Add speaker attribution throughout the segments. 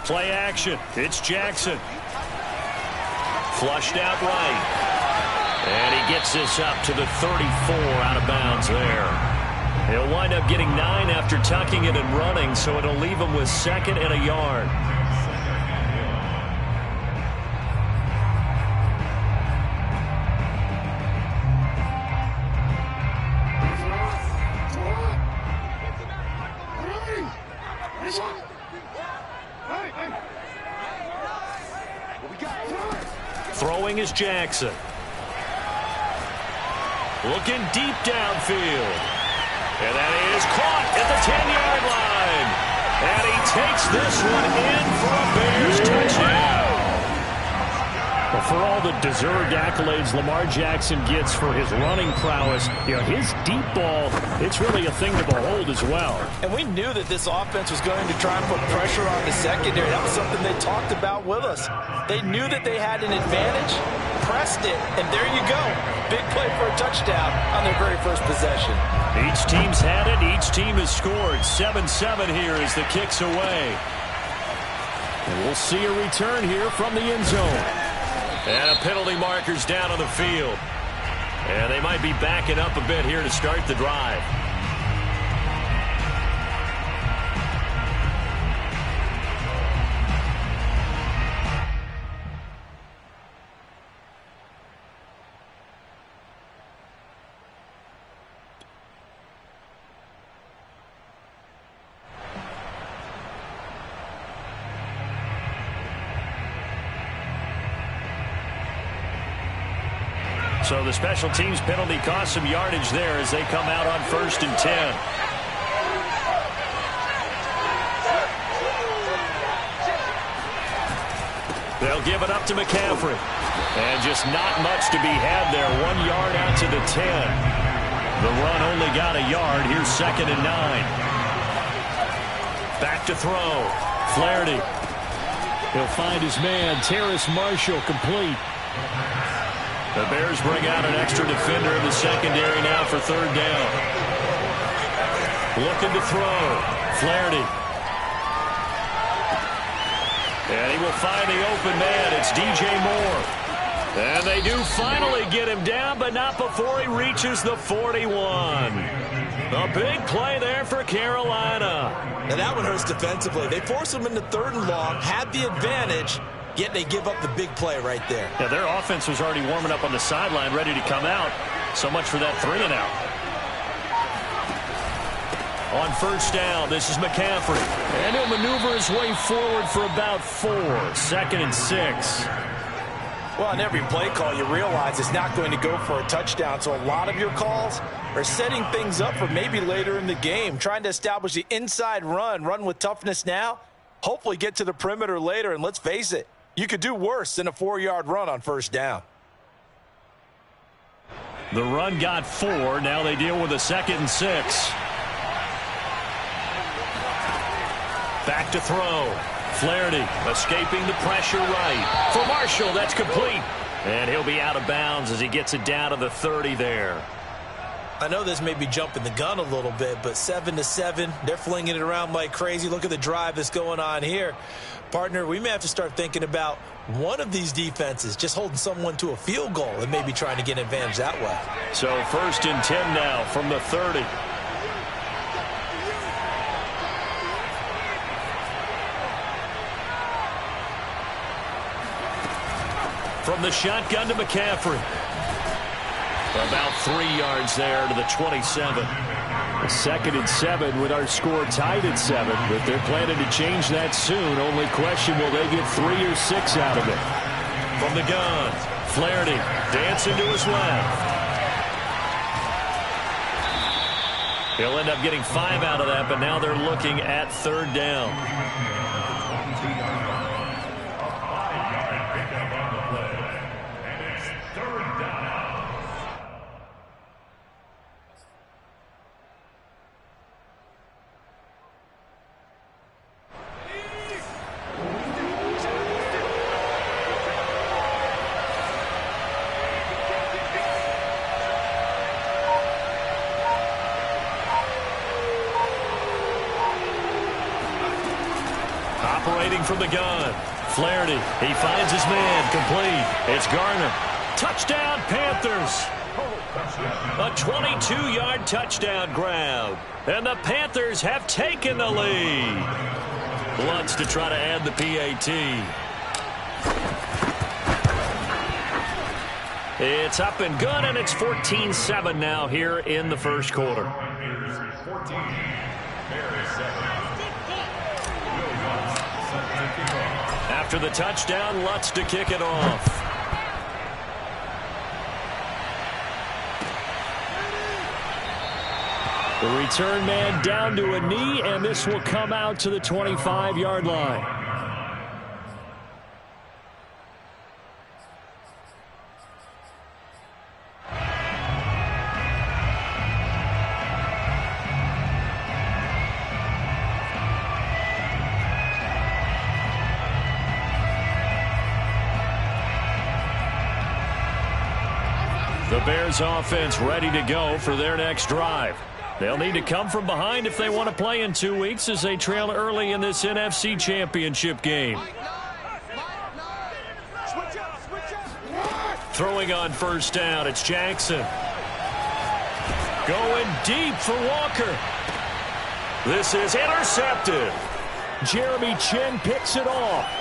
Speaker 1: Play action. It's Jackson. Flushed out right. And he gets this up to the 34 out of bounds there. He'll wind up getting 9 after tucking it and running, so it'll leave him with 2nd and a yard. Throwing is Jackson. Looking deep downfield. And that is caught at the 10-yard line. And he takes this one in for a Bears touchdown. Well, for all the deserved accolades Lamar Jackson gets for his running prowess, his deep ball, it's really a thing to behold as well.
Speaker 2: And we knew that this offense was going to try and put pressure on the secondary. That was something they talked about with us. They knew that they had an advantage, pressed it, and there you go. Big play for a touchdown on their very first possession.
Speaker 1: Each team's had it. Each team has scored. 7-7 here as the kick's away. And we'll see a return here from the end zone. And a penalty marker's down on the field. And they might be backing up a bit here to start the drive. So the special teams penalty cost some yardage there as they come out on 1st and 10. They'll give it up to McCaffrey. And just not much to be had there. 1 yard out to the 10. The run only got a yard. Here's 2nd and 9. Back to throw. Flaherty. He'll find his man. Terrace Marshall complete. The Bears bring out an extra defender in the secondary now for 3rd down. Looking to throw. Flaherty. And he will find the open man. It's DJ Moore. And they do finally get him down, but not before he reaches the 41. A big play there for Carolina.
Speaker 2: And that one hurts defensively. They force him into 3rd and long, had the advantage, yet they give up the big play right there.
Speaker 1: Yeah, their offense was already warming up on the sideline, ready to come out. So much for that 3 and out. On 1st down, this is McCaffrey. And he'll maneuver his way forward for about 4. 2nd and 6.
Speaker 2: Well, on every play call, you realize it's not going to go for a touchdown. So a lot of your calls are setting things up for maybe later in the game, trying to establish the inside run with toughness now, hopefully get to the perimeter later. And let's face it, you could do worse than a 4-yard run on 1st down.
Speaker 1: The run got 4. Now they deal with a 2nd and 6. Back to throw. Flaherty escaping the pressure right. For Marshall, that's complete. And he'll be out of bounds as he gets it down to the 30 there.
Speaker 2: I know this may be jumping the gun a little bit, but 7-7, they're flinging it around like crazy. Look at the drive that's going on here. Partner, we may have to start thinking about one of these defenses just holding someone to a field goal and maybe trying to get an advantage that way.
Speaker 1: So 1st and 10 now from the 30. From the shotgun to McCaffrey. About 3 yards there to the 27.
Speaker 3: 2nd and 7 with our score tied at 7, but they're planning to change that soon. Only question, will they get 3 or 6 out of it?
Speaker 1: From the gun, Flaherty dancing to his left. He'll end up getting 5 out of that, but now they're looking at 3rd down.
Speaker 3: Operating from the gun. Flaherty, he finds his man, complete. It's Garner. Touchdown, Panthers. A 22-yard touchdown grab. And the Panthers have taken the lead. Lutz to try to add the PAT. It's up and good, and it's 14-7 now here in the first quarter. After the touchdown, Lutz to kick it off. The return man down to a knee, and this will come out to the 25-yard line. The Bears offense ready to go for their next drive. They'll need to come from behind if they want to play in 2 weeks as they trail early in this NFC Championship game. Throwing on first down, it's Jackson. Going deep for Walker. This is intercepted. Jeremy Chin picks it off.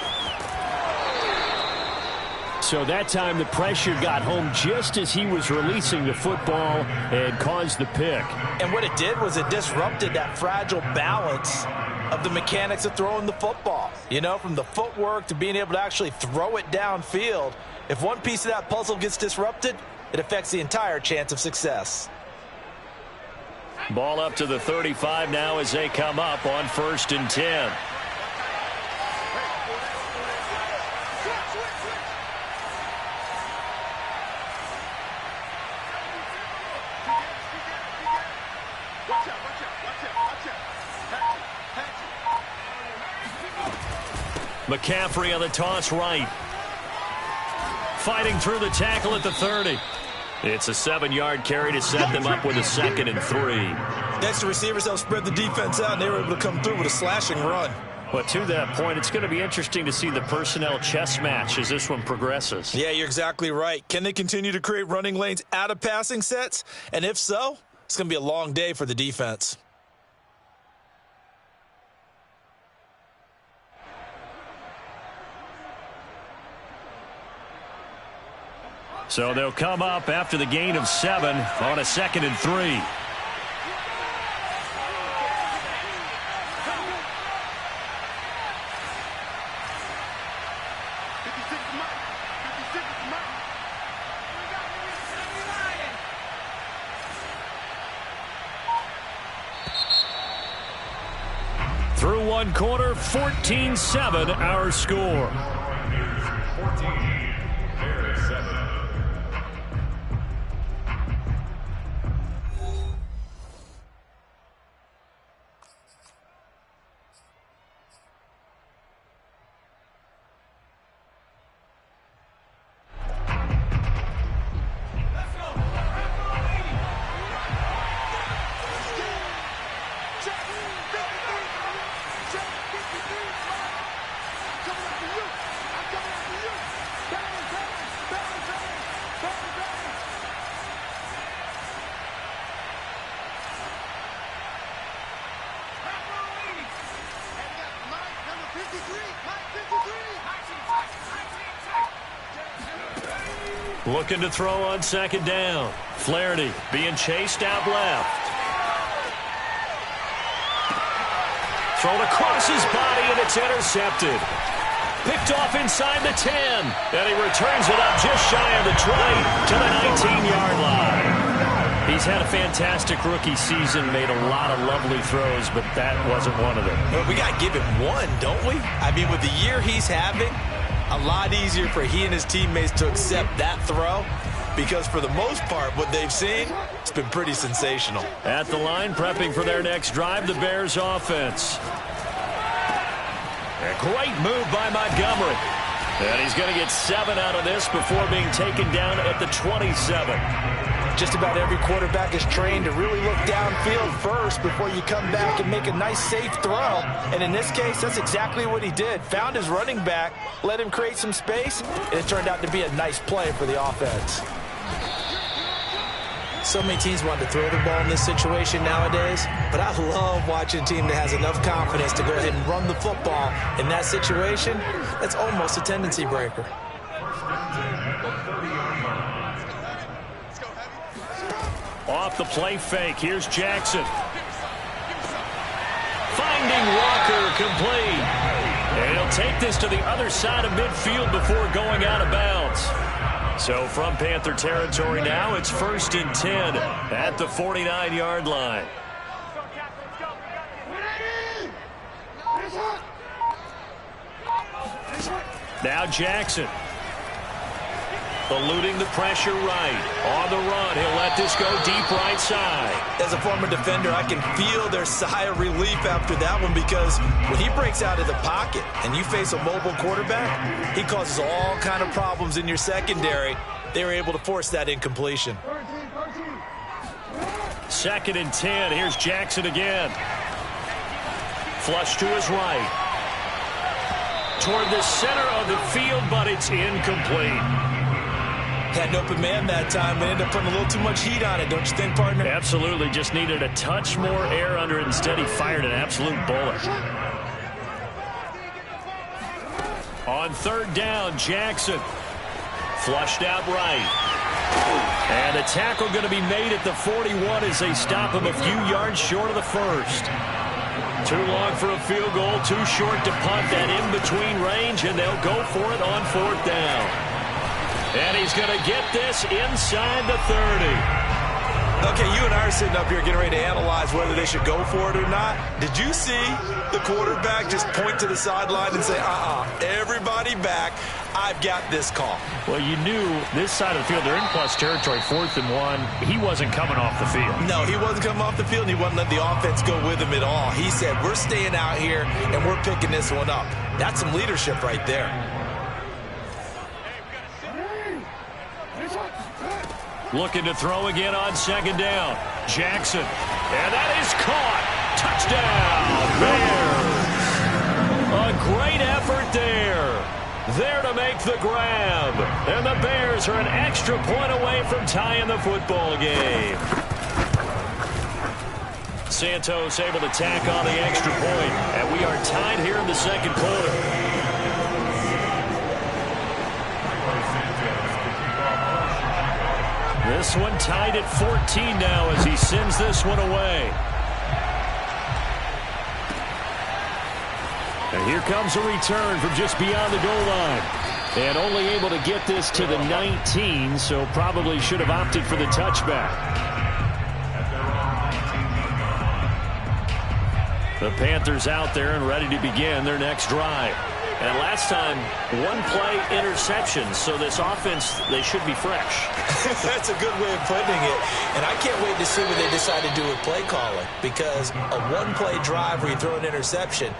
Speaker 3: So that time the pressure got home just as he was releasing the football and caused the pick.
Speaker 2: And what it did was it disrupted that fragile balance of the mechanics of throwing the football. You know, from the footwork to being able to actually throw it downfield. If one piece of that puzzle gets disrupted, it affects the entire chance of success.
Speaker 3: Ball up to the 35 now as they come up on 1st and 10. McCaffrey on the toss right. Fighting through the tackle at the 30. It's a 7-yard carry to set them up with a 2nd and 3.
Speaker 2: Next, the receivers helped spread the defense out, and they were able to come through with a slashing run.
Speaker 3: But to that point, it's going to be interesting to see the personnel chess match as this one progresses.
Speaker 2: Yeah, you're exactly right. Can they continue to create running lanes out of passing sets? And if so, it's going to be a long day for the defense.
Speaker 3: So they'll come up after the gain of 7 on a 2nd and 3. Through one quarter, 14-7 our score.
Speaker 4: 14.
Speaker 3: Looking to throw on 2nd down. Flaherty being chased out left. Thrown across his body, and it's intercepted. Picked off inside the 10. And he returns it up just shy of the 20 to the 19-yard line. He's had a fantastic rookie season, made a lot of lovely throws, but that wasn't one of them.
Speaker 2: Well, we got to give him one, don't we? I mean, with the year he's having, a lot easier for he and his teammates to accept that throw, because for the most part, what they've seen, it's been pretty sensational.
Speaker 3: At the line, prepping for their next drive, the Bears offense. A great move by Montgomery. And he's going to get 7 out of this before being taken down at the 27.
Speaker 2: Just about every quarterback is trained to really look downfield first before you come back and make a nice, safe throw. And in this case, that's exactly what he did. Found his running back, let him create some space, and it turned out to be a nice play for the offense. So many teams want to throw the ball in this situation nowadays, but I love watching a team that has enough confidence to go ahead and run the football. In that situation, that's almost a tendency breaker.
Speaker 3: Off the play fake, here's Jackson. Finding Walker, complete. And he'll take this to the other side of midfield before going out of bounds. So from Panther territory now, it's 1st and 10 at the 49-yard line. Now Jackson. Eluding the pressure right. On the run, he'll let this go deep right side.
Speaker 2: As a former defender, I can feel their sigh of relief after that one, because when he breaks out of the pocket and you face a mobile quarterback, he causes all kind of problems in your secondary. They were able to force that incompletion.
Speaker 3: 2nd and 10. Here's Jackson again. Flush to his right. Toward the center of the field, but it's incomplete.
Speaker 2: Had an open man that time, but ended up putting a little too much heat on it, don't you think, partner?
Speaker 3: Absolutely. Just needed a touch more air under it. Instead, he fired an absolute bullet. On 3rd down, Jackson. Flushed out right. And a tackle going to be made at the 41 as they stop him a few yards short of the first. Too long for a field goal, too short to punt that in-between range, and they'll go for it on 4th down. And he's going to get this inside the 30.
Speaker 2: Okay, you and I are sitting up here getting ready to analyze whether they should go for it or not. Did you see the quarterback just point to the sideline and say, everybody back, I've got this call?
Speaker 3: Well, you knew this side of the field, they're in plus territory, 4th and 1. He wasn't coming off the field.
Speaker 2: No, he wasn't coming off the field, and he wasn't letting the offense go with him at all. He said, we're staying out here, and we're picking this one up. That's some leadership right there.
Speaker 3: Looking to throw again on 2nd down. Jackson. And that is caught. Touchdown, Bears. A great effort there. There to make the grab. And the Bears are an extra point away from tying the football game. Santos able to tack on the extra point. And we are tied here in the 2nd quarter. This one tied at 14 now as he sends this one away. And here comes a return from just beyond the goal line. And only able to get this to the 19, so probably should have opted for the touchback. The Panthers out there and ready to begin their next drive. And last time, 1-play interception, so this offense, they should be fresh.
Speaker 2: That's a good way of putting it. And I can't wait to see what they decide to do with play calling, because a 1-play drive where you throw an interception,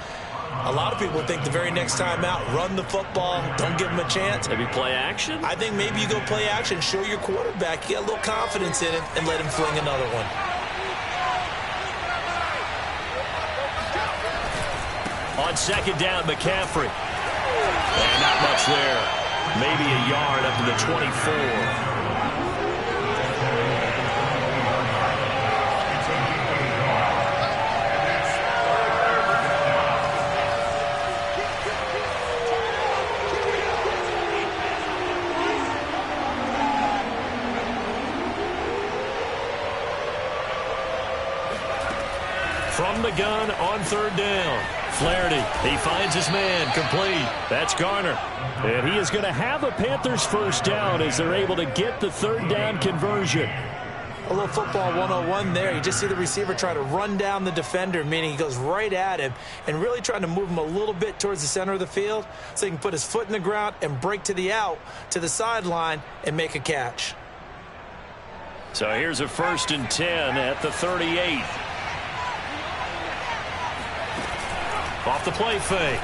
Speaker 2: a lot of people think the very next time out, run the football, don't give them a chance.
Speaker 3: Maybe play action?
Speaker 2: I think maybe you go play action, show your quarterback, get a little confidence in it, and let him fling another one.
Speaker 3: On 2nd down, McCaffrey. And not much there. Maybe a yard up to the 24. From the gun on 3rd down. Flaherty, he finds his man, complete. That's Garner. And he is going to have a Panthers 1st down as they're able to get the 3rd down conversion.
Speaker 2: A little football 101 there. You just see the receiver try to run down the defender, meaning he goes right at him and really trying to move him a little bit towards the center of the field so he can put his foot in the ground and break to the out, to the sideline, and make a catch.
Speaker 3: So here's a 1st and 10 at the 38. Off the play fake.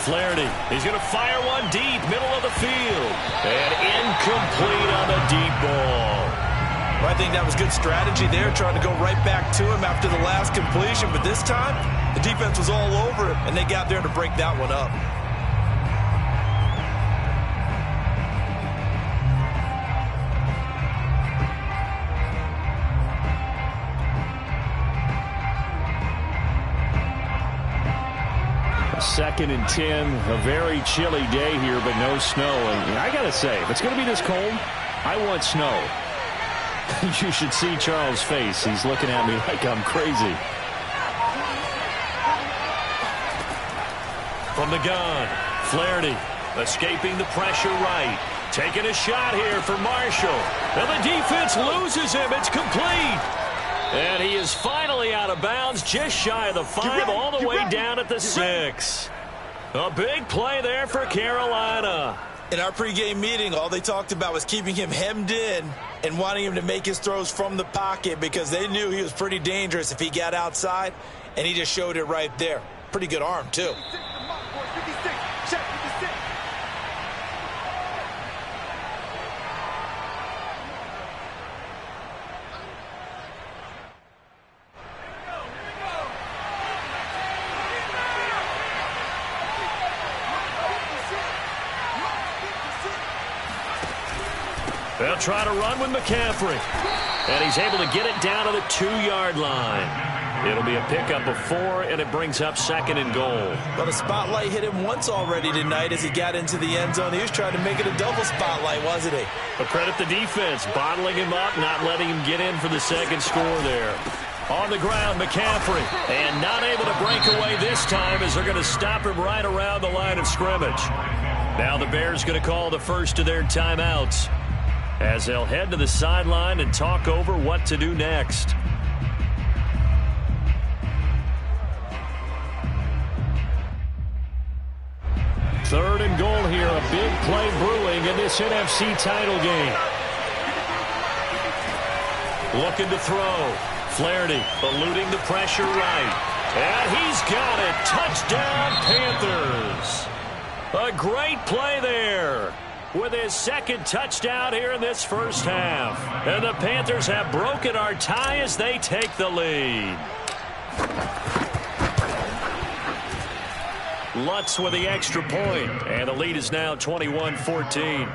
Speaker 3: Flaherty, he's going to fire one deep, middle of the field. And incomplete on the deep ball.
Speaker 2: Well, I think that was good strategy there, trying to go right back to him after the last completion. But this time, the defense was all over him, and they got there to break that one up.
Speaker 3: Second and 10, a very chilly day here, but no snow. And I got to say, if it's going to be this cold, I want snow. You should see Charles' face. He's looking at me like I'm crazy. From the gun, Flaherty escaping the pressure right. Taking a shot here for Marshall. And the defense loses him. It's complete. And he is finally out of bounds, just shy of the 5, all the way down at the 6. A big play there for Carolina.
Speaker 2: In our pregame meeting, all they talked about was keeping him hemmed in and wanting him to make his throws from the pocket because they knew he was pretty dangerous if he got outside, and he just showed it right there. Pretty good arm, too.
Speaker 3: They'll try to run with McCaffrey. And he's able to get it down to the 2-yard line. It'll be a pickup of 4, and it brings up 2nd and goal.
Speaker 2: Well, the spotlight hit him once already tonight as he got into the end zone. He was trying to make it a double spotlight, wasn't he?
Speaker 3: But credit the defense, bottling him up, not letting him get in for the second score there. On the ground, McCaffrey. And not able to break away this time as they're going to stop him right around the line of scrimmage. Now the Bears going to call the first of their timeouts, as they'll head to the sideline and talk over what to do next. Third and goal here, a big play brewing in this NFC title game. Looking to throw. Flaherty eluding the pressure right. And he's got it. Touchdown, Panthers. A great play there, with his second touchdown here in this first half. And the Panthers have broken our tie as they take the lead. Lutz with the extra point, and the lead is now 21-14.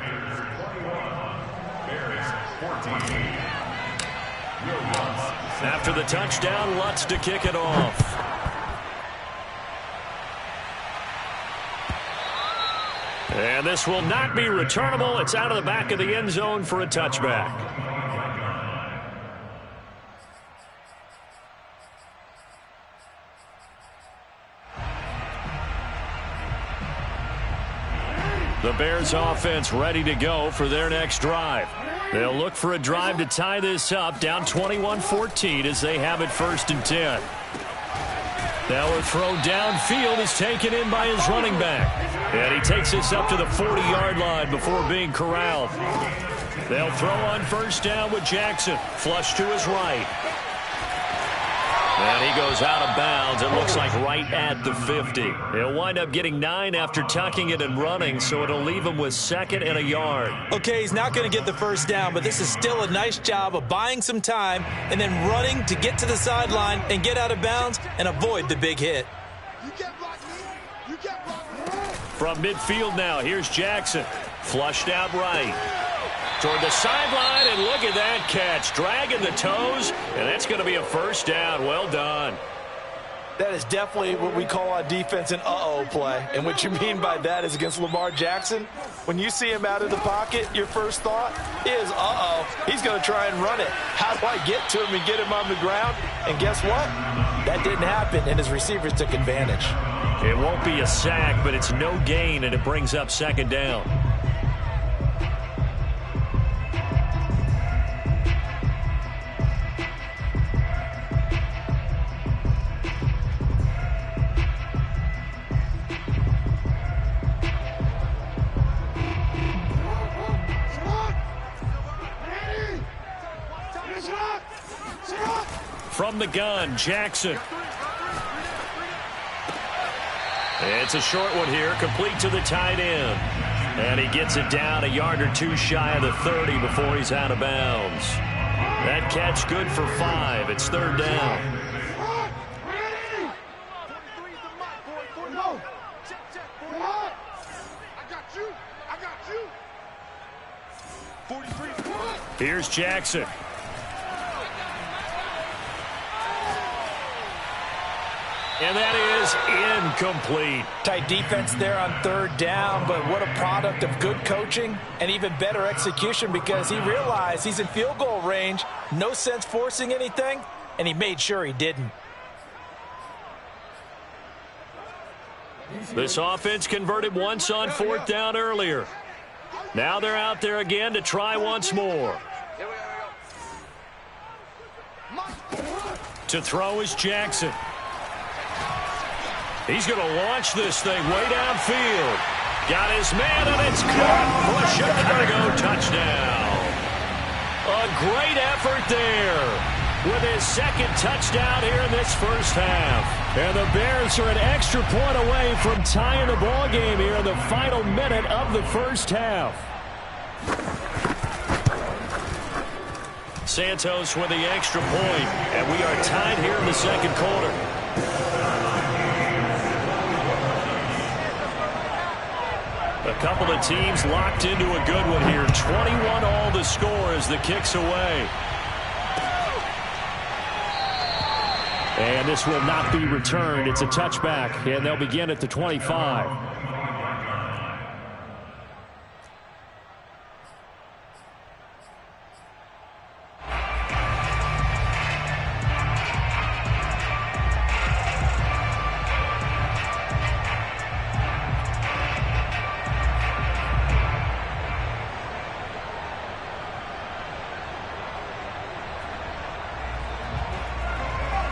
Speaker 3: After the touchdown, Lutz to kick it off. And this will not be returnable. It's out of the back of the end zone for a touchback. The Bears offense ready to go for their next drive. They'll look for a drive to tie this up, down 21-14 as they have it 1st and 10. Now a throw downfield is taken in by his running back. And he takes this up to the 40-yard line before being corralled. They'll throw on 1st down with Jackson. Flush to his right. And he goes out of bounds, it looks like right at the 50. He'll wind up getting 9 after tucking it and running, so it'll leave him with 2nd and a yard.
Speaker 2: Okay, he's not going to get the 1st down, but this is still a nice job of buying some time and then running to get to the sideline and get out of bounds and avoid the big hit.
Speaker 3: From midfield now, here's Jackson. Flushed out right. Toward the sideline, and look at that catch. Dragging the toes, and that's going to be a 1st down. Well done.
Speaker 2: That is definitely what we call on defense an uh-oh play. And what you mean by that is against Lamar Jackson, when you see him out of the pocket, your first thought is, uh-oh, he's going to try and run it. How do I get to him and get him on the ground? And guess what? That didn't happen, and his receivers took advantage.
Speaker 3: It won't be a sack, but it's no gain, and it brings up 2nd down. From the gun, Jackson. It's a short one here, complete to the tight end. And he gets it down a yard or two shy of the 30 before he's out of bounds. That catch good for 5. It's third down. Here's Jackson. And that is incomplete.
Speaker 2: Tight defense there on third down, but what a product of good coaching and even better execution, because he realized he's in field goal range. No sense forcing anything, and he made sure he didn't.
Speaker 3: This offense converted once on fourth down earlier. Now they're out there again to try once more. To throw is Jackson. He's going to launch this thing way downfield. Got his man, and it's caught for a Chicago touchdown. A great effort there with his second touchdown here in this first half. And the Bears are an extra point away from tying the ball game here in the final minute of the first half. Santos with the extra point, and we are tied here in the second quarter. A couple of teams locked into a good one here. 21 all the score as the kick's away. And this will not be returned. It's a touchback, and they'll begin at the 25.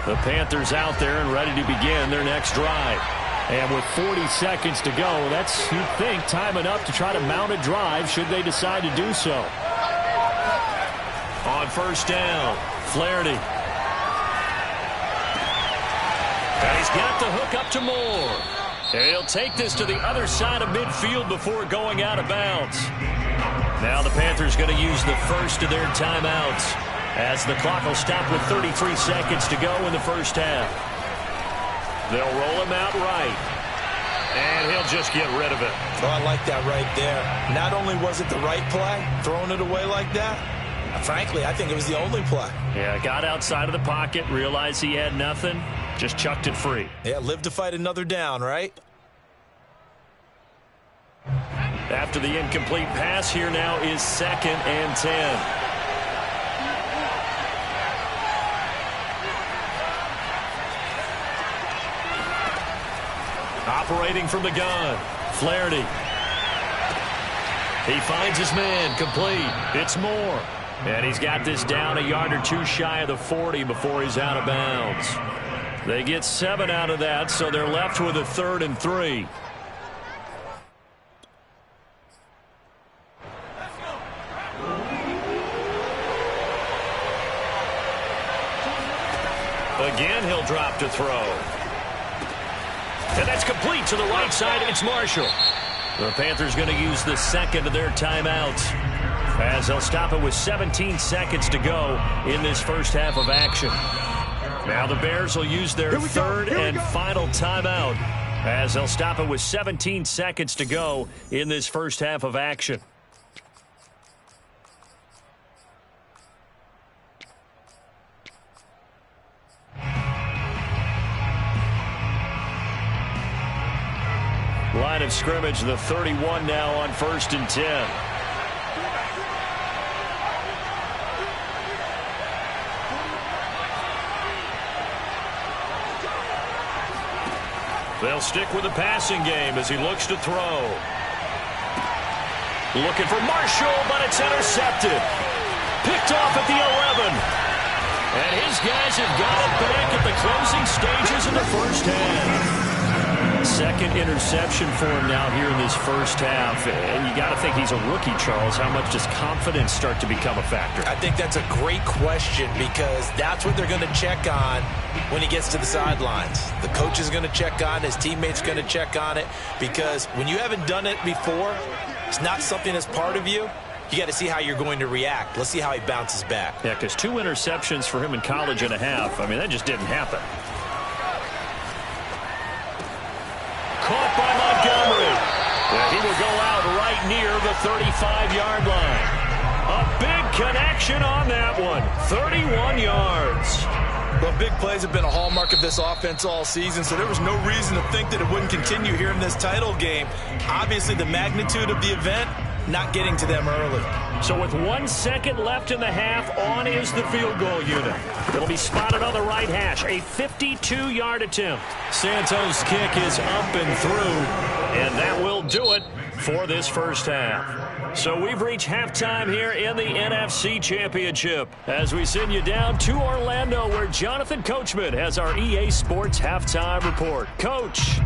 Speaker 3: The Panthers out there and ready to begin their next drive. And with 40 seconds to go, that's, you'd think, time enough to try to mount a drive should they decide to do so. On first down, Flaherty. And he's got the hook up to Moore. And he'll take this to the other side of midfield before going out of bounds. Now the Panthers going to use the first of their timeouts, as the clock will stop with 33 seconds to go in the first half. They'll roll him out right, and he'll just get rid of it.
Speaker 2: Oh, I like that right there. Not only was it the right play, throwing it away like that, frankly, I think it was the only play.
Speaker 3: Yeah, got outside of the pocket, realized he had nothing, just chucked it free.
Speaker 2: Yeah, live to fight another down, right?
Speaker 3: After the incomplete pass, here now is 2nd and 10. Operating from the gun, Flaherty. He finds his man, complete. It's Moore. And he's got this down a yard or two shy of the 40 before he's out of bounds. They get 7 out of that, so they're left with a 3rd and 3. Again, he'll drop to throw. And that's complete to the right side. It's Marshall. The Panthers going to use the second of their timeouts, as they'll stop it with 17 seconds to go in this first half of action. Now the Bears will use their third and final timeout, as they'll stop it with 17 seconds to go in this first half of action. Line of scrimmage, the 31 now on 1st and 10. They'll stick with the passing game as he looks to throw. Looking for Marshall, but it's intercepted. Picked off at the 11. And his guys have got it back at the closing stages of the first half. Second interception for him now here in this first half. And you got to think he's a rookie, Charles. How much does confidence start to become a factor?
Speaker 2: I think that's a great question, because that's what they're going to check on when he gets to the sidelines. The coach is going to check on it. His teammates going to check on it, because when you haven't done it before, it's not something that's part of you. you got to see how you're going to react. Let's see how he bounces back.
Speaker 3: Yeah, because 2 interceptions for him in college and a half. I mean, that just didn't happen. Caught by Montgomery. Yeah, he will go out right near the 35-yard line. A big connection on that one. 31 yards.
Speaker 2: Well, big plays have been a hallmark of this offense all season, so there was no reason to think that it wouldn't continue here in this title game. Obviously, the magnitude of the event, not getting to them early.
Speaker 3: So with 1 second left in the half, on is the field goal unit. It'll be spotted on the right hash. A 52-yard attempt. Santos' kick is up and through, and that will do it for this first half. So we've reached halftime here in the NFC Championship as we send you down to Orlando, where Jonathan Coachman has our EA Sports Halftime Report. Coach.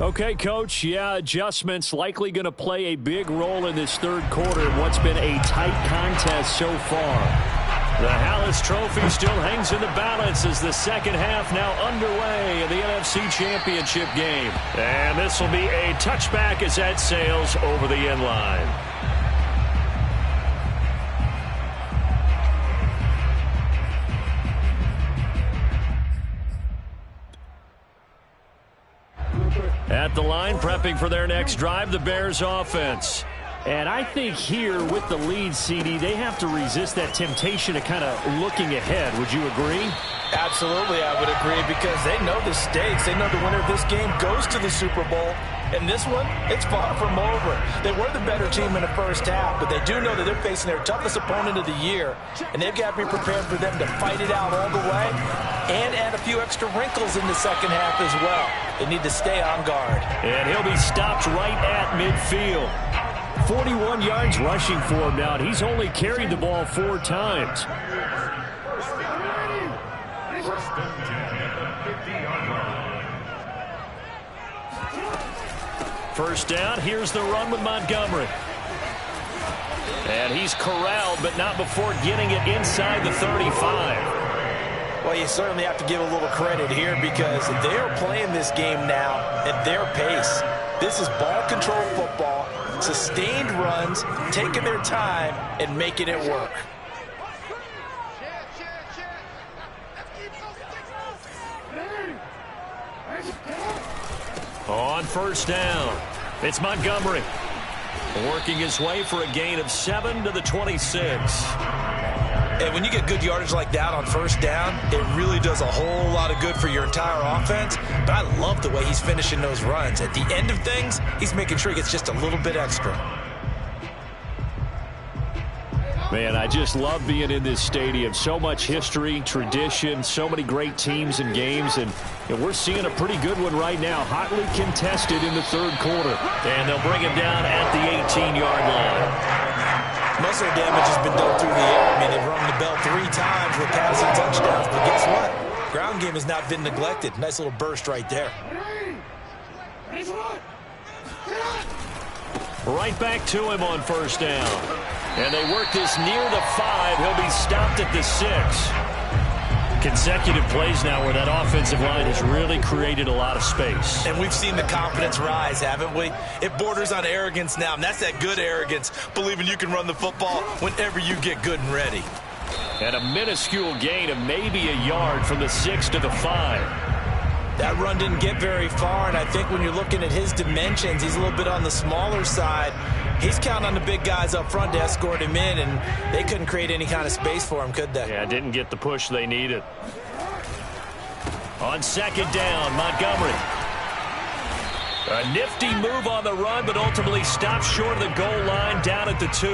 Speaker 3: Okay, Coach. Yeah, adjustments likely going to play a big role in this third quarter in what's been a tight contest so far. The Hallis Trophy still hangs in the balance as the second half now underway in the NFC Championship game. And this will be a touchback as that sails over the end line. At the line, prepping for their next drive, the Bears offense. And I think here with the lead, CD, they have to resist that temptation of kind of looking ahead. Would you agree?
Speaker 2: Absolutely, I would agree, because they know the stakes. They know the winner of this game goes to the Super Bowl. And this one, it's far from over. They were the better team in the first half, but they do know that they're facing their toughest opponent of the year, and they've got to be prepared for them to fight it out all the way and add a few extra wrinkles in the second half as well. They need to stay on guard.
Speaker 3: And he'll be stopped right at midfield. 41 yards rushing for him now. He's only carried the ball 4 times. First down, here's the run with Montgomery. And he's corralled, but not before getting it inside the 35.
Speaker 2: Well, you certainly have to give a little credit here, because they are playing this game now at their pace. This is ball control football, sustained runs, taking their time and making it work.
Speaker 3: On first down, it's Montgomery working his way for a gain of 7 to the 26.
Speaker 2: And when you get good yardage like that on first down, it really does a whole lot of good for your entire offense. But I love the way he's finishing those runs. At the end of things, he's making sure he gets just a little bit extra.
Speaker 3: Man, I just love being in this stadium. So much history, tradition, so many great teams and games, and we're seeing a pretty good one right now, hotly contested in the third quarter. And they'll bring him down at the 18-yard line.
Speaker 2: Most of their damage has been done through the air. I mean, they've rung the bell 3 times with passing touchdowns, but guess what? Ground game has not been neglected. Nice little burst right there.
Speaker 3: Right back to him on first down. And they work this near the 5. He'll be stopped at the 6. Consecutive plays now where that offensive line has really created a lot of space.
Speaker 2: And we've seen the confidence rise, haven't we? It borders on arrogance now, and that's that good arrogance, believing you can run the football whenever you get good and ready.
Speaker 3: And a minuscule gain of maybe a yard from the 6 to the 5.
Speaker 2: That run didn't get very far, and I think when you're looking at his dimensions, he's a little bit on the smaller side. He's counting on the big guys up front to escort him in, and they couldn't create any kind of space for him, could they?
Speaker 3: Yeah, didn't get the push they needed. On second down, Montgomery. A nifty move on the run, but ultimately stopped short of the goal line down at the 2.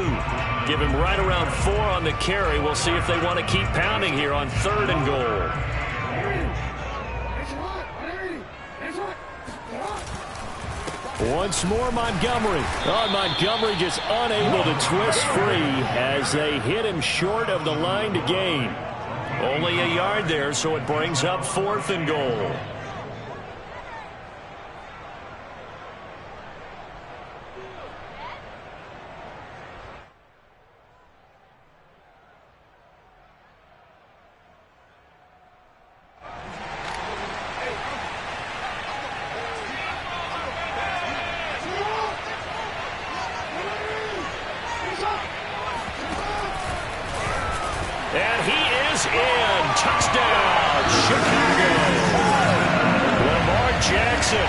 Speaker 3: Give him right around 4 on the carry. We'll see if they want to keep pounding here on 3rd and goal. Once more, Montgomery. Oh, Montgomery just unable to twist free as they hit him short of the line to gain. Only a yard there, so it brings up 4th and goal. Chicago. Lamar Jackson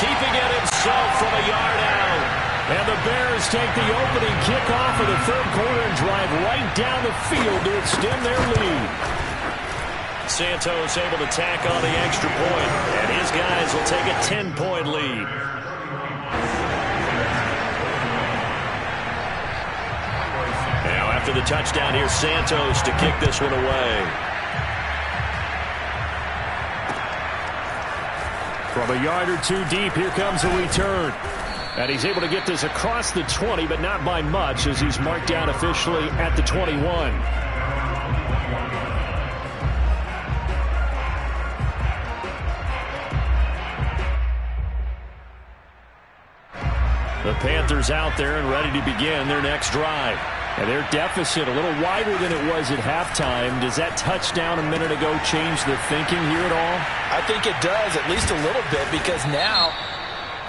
Speaker 3: keeping it himself from a yard out. And the Bears take the opening kickoff of the third quarter and drive right down the field to extend their lead. Santos able to tack on the extra point, and his guys will take a 10-point lead. Now after the touchdown, here's Santos to kick this one away. From a yard or two deep, here comes a return. And he's able to get this across the 20, but not by much, as he's marked down officially at the 21. The Panthers out there and ready to begin their next drive. And their deficit a little wider than it was at halftime. Does that touchdown a minute ago change the thinking here at all?
Speaker 2: I think it does, at least a little bit, because now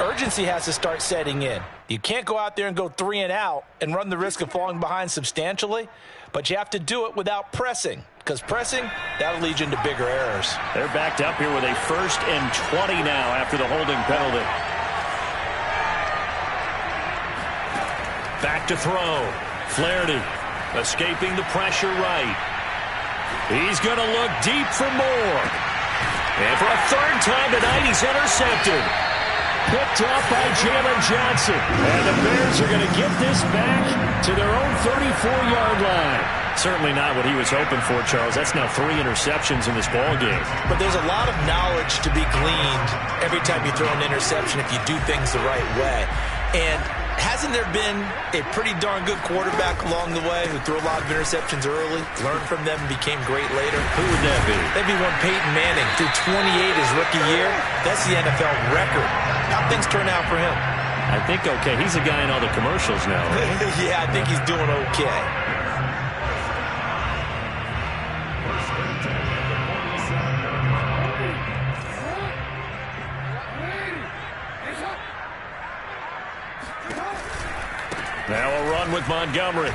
Speaker 2: urgency has to start setting in. You can't go out there and go 3 and out and run the risk of falling behind substantially, but you have to do it without pressing, because pressing, that'll lead you into bigger errors.
Speaker 3: They're backed up here with a 1st and 20 now after the holding penalty. Back to throw. Flaherty escaping the pressure right. He's going to look deep for more. And for a 3rd time tonight, he's intercepted. Picked up by Jalen Johnson. And the Bears are going to get this back to their own 34-yard line. Certainly not what he was hoping for, Charles. That's now 3 interceptions in this ballgame.
Speaker 2: But there's a lot of knowledge to be gleaned every time you throw an interception if you do things the right way. And hasn't there been a pretty darn good quarterback along the way who threw a lot of interceptions early, learned from them, and became great later?
Speaker 3: Who would that be?
Speaker 2: That'd be one Peyton Manning. Threw 28 his rookie year. That's the NFL record. How'd things turn out for him?
Speaker 3: I think okay. He's a guy in all the commercials now, right?
Speaker 2: Yeah, I think he's doing okay.
Speaker 3: Now a run with Montgomery.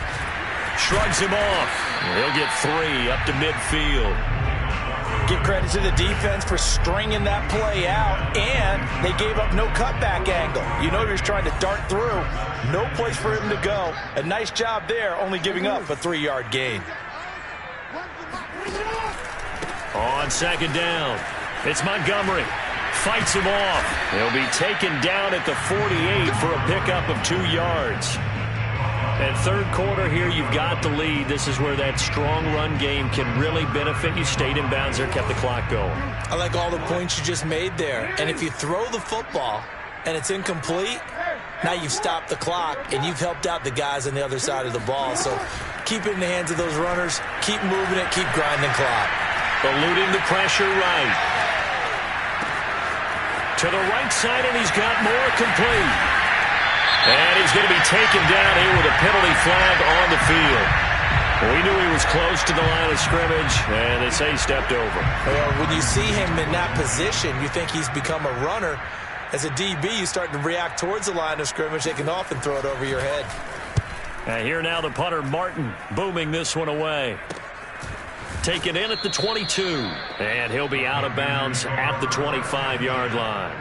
Speaker 3: Shrugs him off. He'll get 3 up to midfield.
Speaker 2: Give credit to the defense for stringing that play out, and they gave up no cutback angle. You know he was trying to dart through. No place for him to go. A nice job there, only giving up a 3-yard gain.
Speaker 3: On 2nd down, it's Montgomery. Fights him off. He'll be taken down at the 48 for a pickup of 2 yards. And 3rd quarter here, you've got the lead. This is where that strong run game can really benefit you. Stayed in bounds there, kept the clock going.
Speaker 2: I like all the points you just made there. And if you throw the football and it's incomplete, now you've stopped the clock and you've helped out the guys on the other side of the ball. So keep it in the hands of those runners. Keep moving it. Keep grinding clock.
Speaker 3: Eluding the pressure right. To the right side, and he's got more complete. And he's going to be taken down here with a penalty flag on the field. We knew he was close to the line of scrimmage, and they say he stepped over.
Speaker 2: Well, when you see him in that position, you think he's become a runner. As a DB, you start to react towards the line of scrimmage. They can often throw it over your head.
Speaker 3: And here now the punter, Martin, booming this one away. Taken in at the 22, and he'll be out of bounds at the 25-yard line.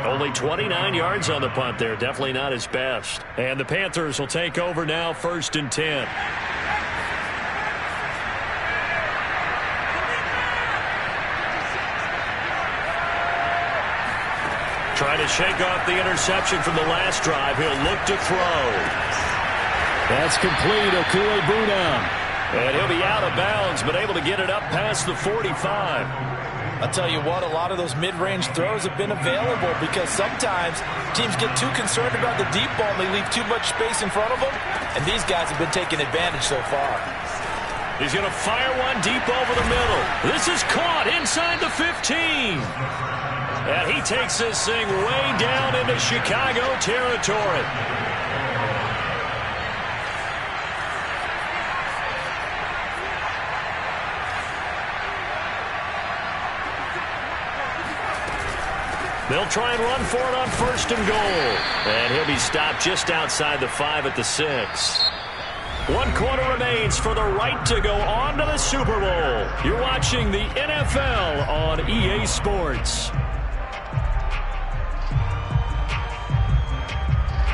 Speaker 3: Only 29 yards on the punt there. Definitely not his best. And the Panthers will take over now, 1st and 10. Trying to shake off the interception from the last drive. He'll look to throw. That's complete. Okue-Bunam. And he'll be out of bounds, but able to get it up past the 45.
Speaker 2: I'll tell you what, a lot of those mid-range throws have been available because sometimes teams get too concerned about the deep ball and they leave too much space in front of them, and these guys have been taking advantage so far.
Speaker 3: He's going to fire one deep over the middle. This is caught inside the 15. And he takes this thing way down into Chicago territory. They'll try and run for it on 1st and goal. And he'll be stopped just outside the 5 at the 6. 1 quarter remains for the right to go on to the Super Bowl. You're watching the NFL on EA Sports.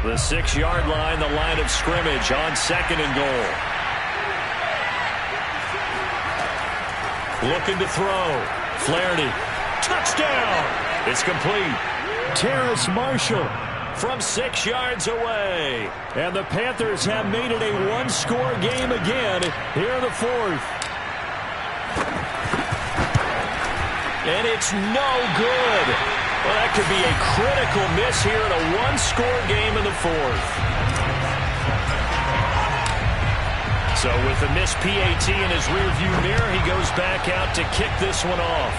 Speaker 3: The 6-yard line, the line of scrimmage on 2nd and goal. Looking to throw. Flaherty. Touchdown. It's complete. Terrace Marshall from 6 yards away. And the Panthers have made it a 1-score game again here in the 4th. And it's no good. Well, that could be a critical miss here in a 1-score game in the 4th. So with the missed PAT in his rearview mirror, he goes back out to kick this one off.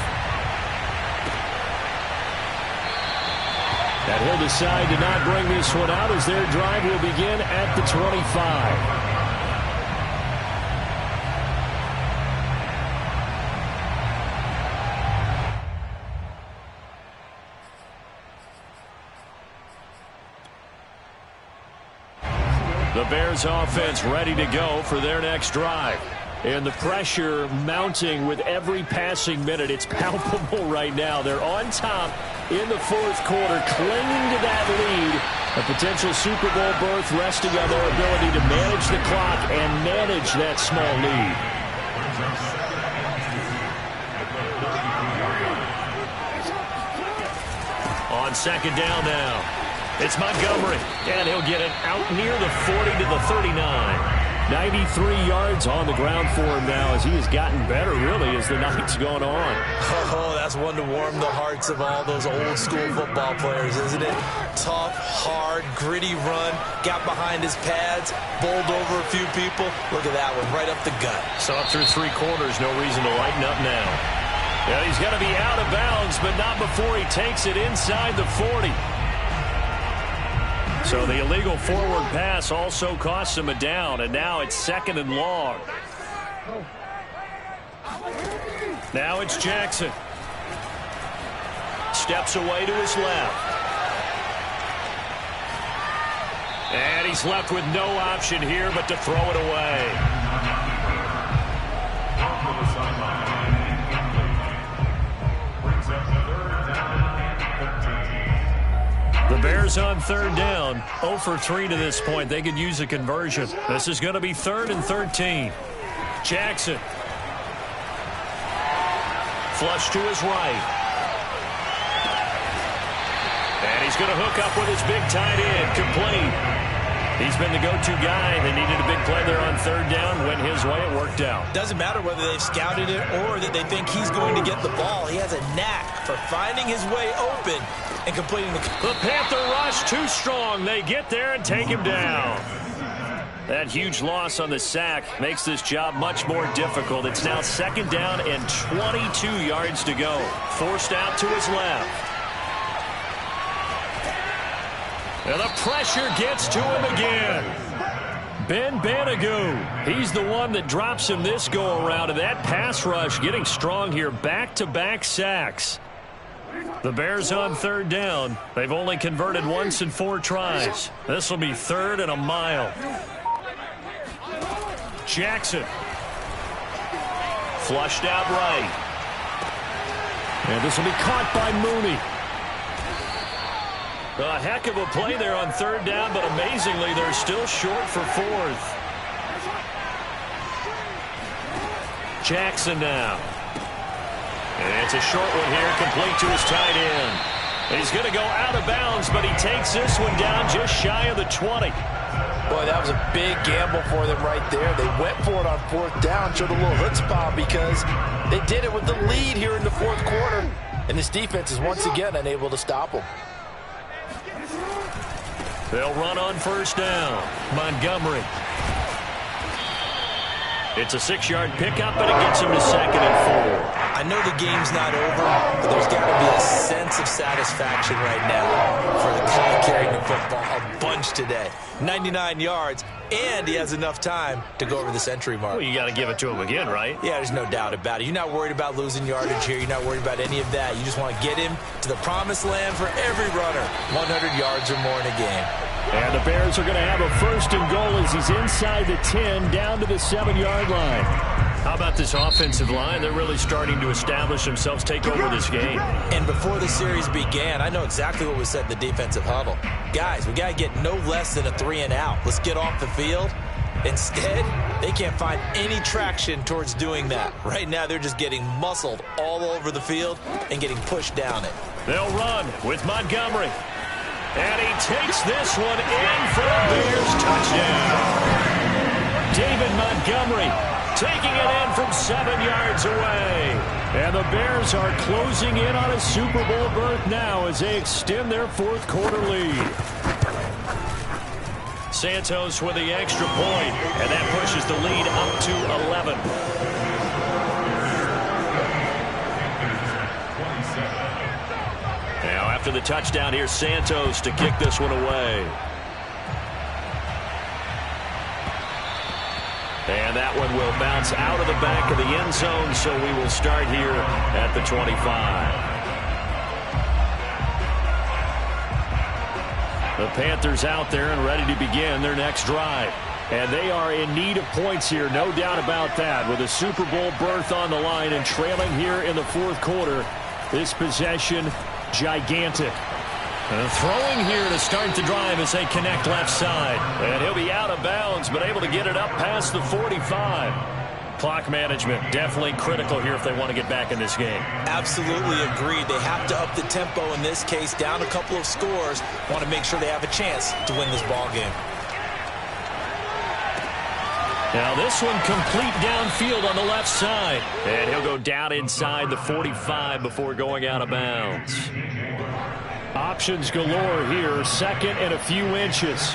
Speaker 3: And he'll decide to not bring this one out as their drive will begin at the 25. The Bears offense ready to go for their next drive. And the pressure mounting with every passing minute. It's palpable right now. They're on top in the 4th quarter, clinging to that lead. A potential Super Bowl berth resting on their ability to manage the clock and manage that small lead. On 2nd down now. It's Montgomery, and he'll get it out near the 40 to the 39. 93 yards on the ground for him now as he has gotten better, really, as the night's gone on.
Speaker 2: Oh, that's one to warm the hearts of all those old-school football players, isn't it? Tough, hard, gritty run, got behind his pads, bowled over a few people. Look at that one, right up the gut.
Speaker 3: So up through 3 quarters, no reason to lighten up now. Yeah, he's got to be out of bounds, but not before he takes it inside the 40. So the illegal forward pass also costs him a down, and now it's 2nd and long. Now it's Jackson. Steps away to his left. And he's left with no option here but to throw it away. The Bears on 3rd down, 0 for 3 to this point. They could use a conversion. This is going to be 3rd and 13. Jackson. Flush to his right. And he's going to hook up with his big tight end. Complete. He's been the go-to guy. They needed a big play there on 3rd down. Went his way. It worked out.
Speaker 2: Doesn't matter whether they've scouted it or that they think he's going to get the ball. He has a knack for finding his way open and completing the
Speaker 3: Panther rush too strong. They get there and take him down. That huge loss on the sack makes this job much more difficult. It's now 2nd down and 22 yards to go. Forced out to his left. And the pressure gets to him again. Ben Banagou, he's the one that drops him this go-around. And that pass rush getting strong here. Back-to-back sacks. The Bears on 3rd down. They've only converted once in 4 tries. This will be 3rd and a mile. Jackson. Flushed out right. And this will be caught by Mooney. A heck of a play there on 3rd down, but amazingly, they're still short for 4th. Jackson now. And it's a short one here, complete to his tight end. And he's going to go out of bounds, but he takes this one down just shy of the 20.
Speaker 2: Boy, that was a big gamble for them right there. They went for it on 4th down, showed a little chutzpah because they did it with the lead here in the 4th quarter. And this defense is once again unable to stop them.
Speaker 3: They'll run on 1st down. Montgomery. It's a 6-yard pickup, and it gets him to 2nd and 4.
Speaker 2: I know the game's not over, but there's got to be a sense of satisfaction right now for the guy carrying the football a bunch today. 99 yards, and he has enough time to go over the century mark.
Speaker 3: Well, you got to give it to him again, right?
Speaker 2: Yeah, there's no doubt about it. You're not worried about losing yardage here. You're not worried about any of that. You just want to get him to the promised land for every runner. 100 yards or more in a game.
Speaker 3: And the Bears are going to have a 1st and goal as he's inside the 10, down to the 7-yard line. How about this offensive line? They're really starting to establish themselves, take over this game.
Speaker 2: And before the series began, I know exactly what was said in the defensive huddle. Guys, we got to get no less than a 3-and-out. Let's get off the field. Instead, they can't find any traction towards doing that. Right now, they're just getting muscled all over the field and getting pushed down it.
Speaker 3: They'll run with Montgomery. And he takes this one in for a Bears touchdown. David Montgomery taking it in from 7 yards away. And the Bears are closing in on a Super Bowl berth now as they extend their 4th quarter lead. Santos with the extra point, and that pushes the lead up to 11. Now after the touchdown, here's Santos to kick this one away. And that one will bounce out of the back of the end zone, so we will start here at the 25. The Panthers out there and ready to begin their next drive. And they are in need of points here, no doubt about that. With a Super Bowl berth on the line and trailing here in the 4th quarter, this possession gigantic. And throwing here to start the drive as they connect left side. And he'll be out of bounds, but able to get it up past the 45. Clock management definitely critical here if they want to get back in this game.
Speaker 2: Absolutely agreed. They have to up the tempo in this case, down a couple of scores. Want to make sure they have a chance to win this ball game.
Speaker 3: Now this one complete downfield on the left side. And he'll go down inside the 45 before going out of bounds. Options galore here. 2nd and a few inches.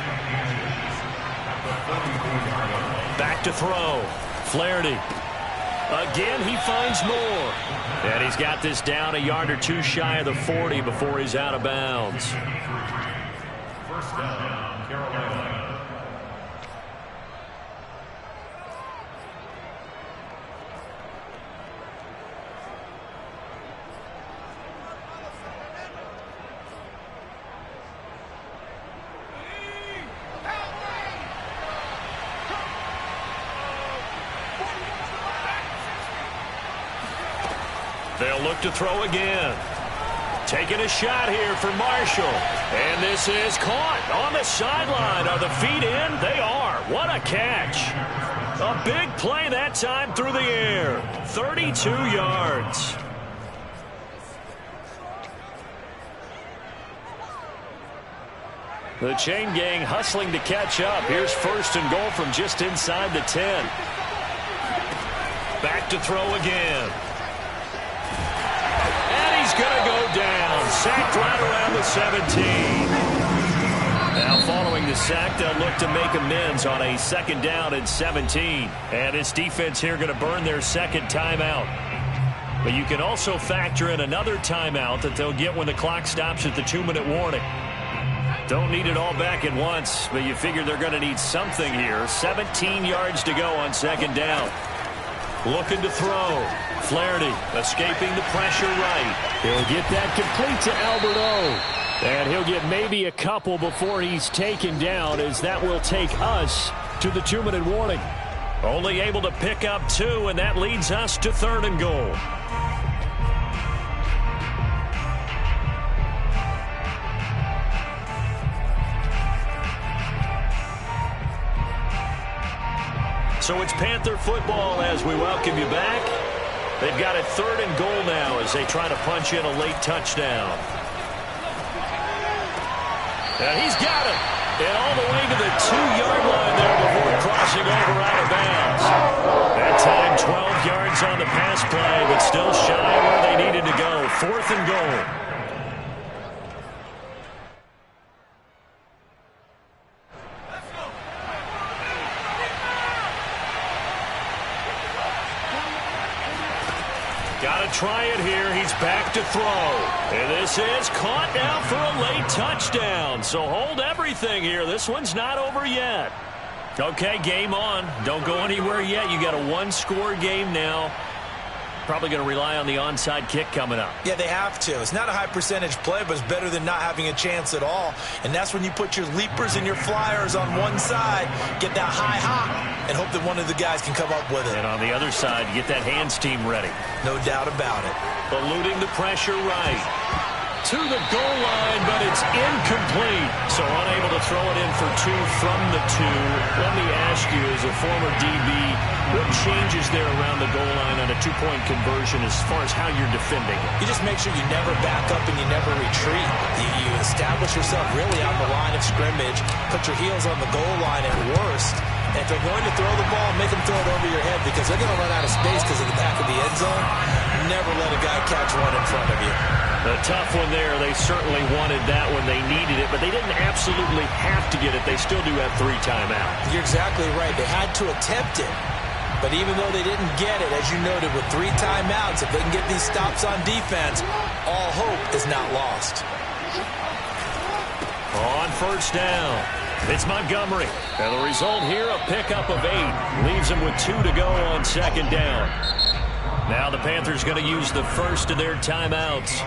Speaker 3: Back to throw. Flaherty. Again, he finds more. And he's got this down a yard or two shy of the 40 before he's out of bounds.
Speaker 4: 1st down, Carolina.
Speaker 3: They'll look to throw again. Taking a shot here for Marshall. And this is caught on the sideline. Are the feet in? They are. What a catch. A big play that time through the air. 32 yards. The chain gang hustling to catch up. Here's 1st and goal from just inside the 10. Back to throw again. He's going to go down. Sacked right around the 17. Now following the sack, they'll look to make amends on a 2nd down and 17. And this defense here going to burn their 2nd timeout. But you can also factor in another timeout that they'll get when the clock stops at the 2-minute warning. Don't need it all back at once, but you figure they're going to need something here. 17 yards to go on 2nd down. Looking to throw. Flaherty escaping the pressure right. He'll get that complete to Albert O. And he'll get maybe a couple before he's taken down, as that will take us to the 2-minute warning. Only able to pick up 2, and that leads us to 3rd and goal. So it's Panther football as we welcome you back. They've got a 3rd and goal now as they try to punch in a late touchdown. And he's got it. And all the way to the 2-yard line there before crossing over out of bounds. That time 12 yards on the pass play, but still shy where they needed to go. 4th and goal. Got to try it here. He's back to throw. And this is caught now for a late touchdown. So hold everything here. This one's not over yet. Okay, game on. Don't go anywhere yet. You got a 1-score game now. Probably going to rely on the onside kick coming up.
Speaker 2: Yeah, they have to. It's not a high percentage play, but it's better than not having a chance at all. And that's when you put your leapers and your flyers on one side, get that high hop, and hope that one of the guys can come up with it.
Speaker 3: And on the other side, get that hands team ready.
Speaker 2: No doubt about it.
Speaker 3: Eluding the pressure right. To the goal line, but it's incomplete. So unable to throw it in for two from the two. Let me ask you, as a former DB, what changes there around the goal line on a two-point conversion as far as how you're defending it?
Speaker 2: You just make sure you never back up and you never retreat. You establish yourself really on the line of scrimmage, put your heels on the goal line at worst. And if they're going to throw the ball, make them throw it over your head because they're going to run out of space because of the back of the end zone. Never let a guy catch one in front of you.
Speaker 3: A tough one there. They certainly wanted that when they needed it, but they didn't absolutely have to get it. They still do have 3 timeouts.
Speaker 2: You're exactly right. They had to attempt it. But even though they didn't get it, as you noted, with 3 timeouts, if they can get these stops on defense, all hope is not lost.
Speaker 3: On first down, it's Montgomery. And the result here, a pickup of 8. Leaves them with 2 to go on second down. Now the Panthers going to use the first of their timeouts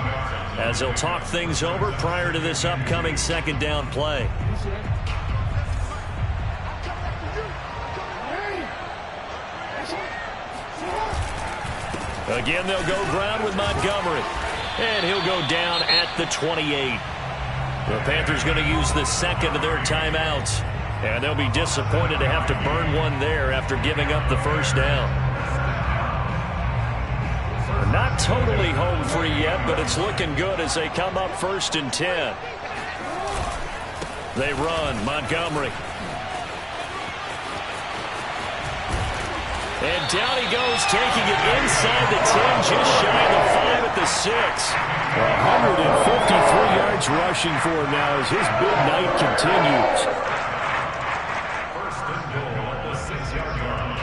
Speaker 3: as they'll talk things over prior to this upcoming second down play. Again, they'll go ground with Montgomery. And he'll go down at the 28. The Panthers going to use the second of their timeouts. And they'll be disappointed to have to burn one there after giving up the first down. Not totally home free yet, but it's looking good as they come up 1st and 10. They run. Montgomery. And down he goes, taking it inside the 10, just shy of the 5 at the 6. 153 yards rushing for him now as his big night continues.
Speaker 4: First and goal at the 6-yard line.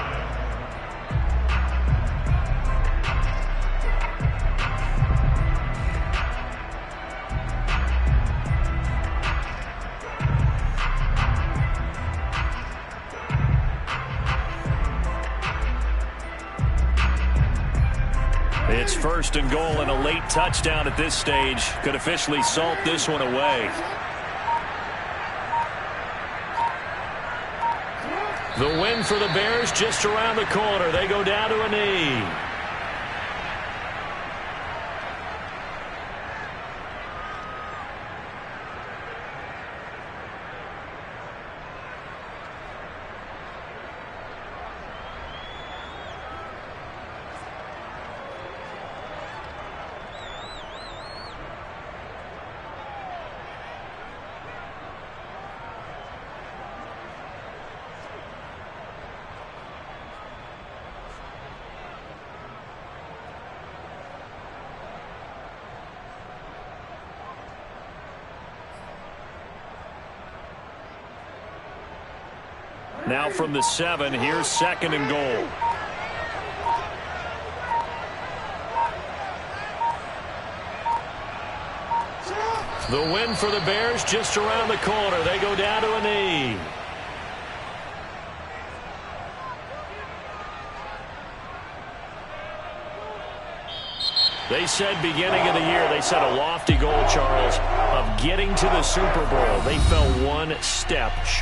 Speaker 3: It's 1st and goal, and a late touchdown at this stage could officially salt this one away. The win for the Bears just around the corner. They go down to a knee. Now from the 7, here's 2nd and goal. The win for the Bears just around the corner. They go down to a knee. They said beginning of the year, they set a lofty goal, Charles, of getting to the Super Bowl. They fell one step short.